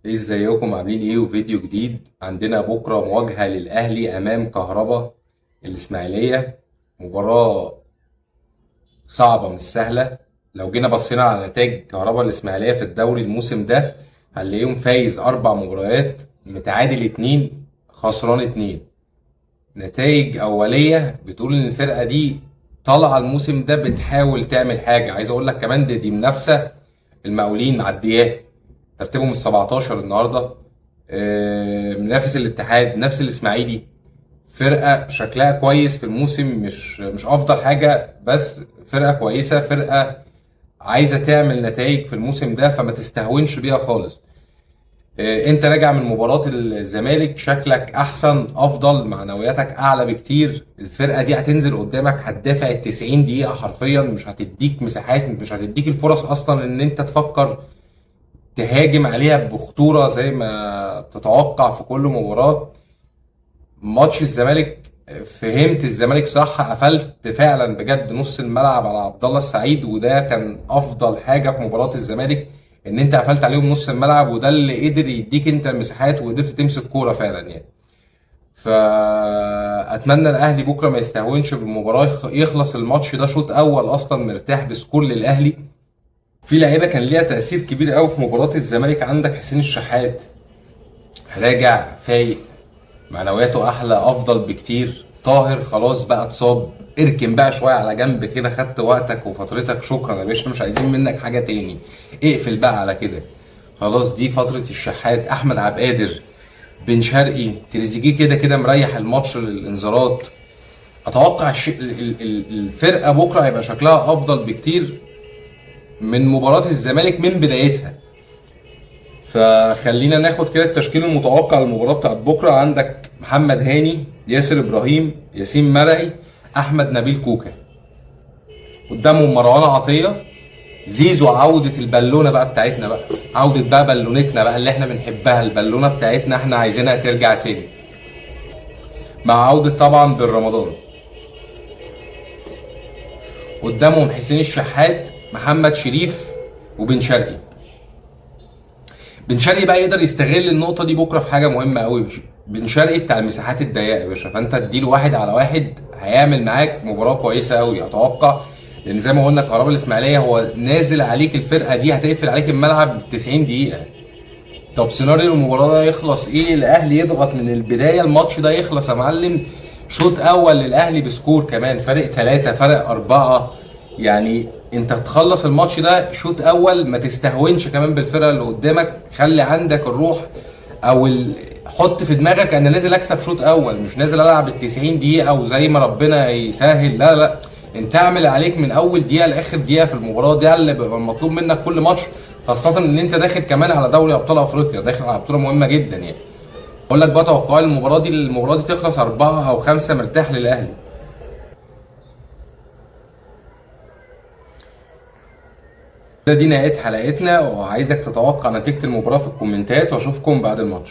ازيكم عاملين ايه؟ وفيديو جديد. عندنا بكره مواجهه للاهلي امام كهربا الاسماعيليه. مباراه صعبه مش سهله. لو جينا بصينا على نتائج كهربا الاسماعيليه في الدوري الموسم ده هنلاقيهم فايز 4 مباريات، متعادل 2، خسران 2. نتائج اوليه بتقول ان الفرقه دي طالعه الموسم ده بتحاول تعمل حاجه. عايز اقول لك كمان دي منافسه. المقاولين معدياه، ترتيبهم ال 17 النهارده. منافس الاتحاد، نفس الاسماعيلي. فرقه شكلها كويس في الموسم، مش افضل حاجه، بس فرقه كويسه، فرقه عايزه تعمل نتائج في الموسم ده، فما تستهونش بيها خالص. انت راجع من مباراه الزمالك، شكلك احسن، افضل، معنوياتك اعلى بكتير. الفرقه دي هتنزل قدامك هتدافع ال 90 دقيقه حرفيا، مش هتديك مساحات، مش هتديك الفرص اصلا ان انت تفكر تهاجم عليها بخطوره زي ما بتتوقع في كل مباراه. ماتش الزمالك، فهمت الزمالك صح، قفلت فعلا بجد نص الملعب على عبد الله السعيد، وده كان افضل حاجه في مباراه الزمالك، ان انت قفلت عليهم نص الملعب، وده اللي قدر يديك انت المساحات وقدرت تمسك كوره فعلا يعني. فاتمنى الاهلي بكره ما يستهونش بالمباراه، يخلص الماتش ده شوط اول اصلا مرتاح بسكور للاهلي. في لعيبه كان ليها تاثير كبير قوي في مباراه الزمالك. عندك حسين الشحات راجع فايق، معنوياته احلى، افضل بكتير. طاهر خلاص بقى اتصاب، اركن بقى شويه على جنب كده، خدت وقتك وفترتك، شكرا يا باشا، مش عايزين منك حاجه تاني، اقفل بقى على كده. خلاص دي فتره الشحات. احمد عبد القادر، بن شرقي، تريزيجيه كده كده مريح الماتش للانذارات. اتوقع الفرقه بكره هيبقى شكلها افضل بكتير من مباراه الزمالك من بدايتها. فخلينا ناخد كده التشكيل المتوقع للمباراه بتاعت بكره. عندك محمد هاني، ياسر ابراهيم، ياسين مرعي، احمد نبيل كوكا. قدامهم مروان عطيه. زيزو عوده البالونه بقى بتاعتنا بقى، عوده بقى بالونتنا بقى اللي احنا بنحبها، البالونه بتاعتنا احنا عايزينها ترجع تاني، مع عوده طبعا بالرمضان. قدامهم حسين الشحات، محمد شريف، وبن شرقي. بن شرقي بقى يقدر يستغل النقطه دي بكره في حاجه مهمه قوي. بن شرقي بتاع المساحات الضيقه يا باشا، فانت اديله 1 على 1 هيعمل معاك مباراه كويسه قوي اتوقع. لان زي ما قلنا كهربا الاسماعيليه هو نازل عليك، الفرقه دي هتقفل عليك الملعب 90 دقيقه. طب سيناريو المباراه ده يخلص ايه؟ الاهلي يضغط من البدايه، الماتش ده يخلص يا معلم شوط اول للاهلي بسكور كمان، فارق 3، فارق 4. يعني انت تخلص الماتش ده شوط اول، ما تستهونش كمان بالفرقه اللي قدامك، خلي عندك الروح او حط في دماغك انا نازل اكسب شوط اول، مش نازل العب ال 90 دقيقه وزي ما ربنا يسهل. لا لا، انت اعمل عليك من اول دقيقه لاخر دقيقه في المباراه دي، اللي بيبقى المطلوب منك كل ماتش، خاصه ان انت داخل كمان على دوري ابطال افريقيا، داخل على بطوله مهمه جدا يعني. اقول لك بقى توقعي المباراه دي تخلص 4 أو 5 مرتاح للاهلي. دي نهايه حلقتنا، وعايزك تتوقع نتيجه المباراه في الكومنتات، واشوفكم بعد الماتش.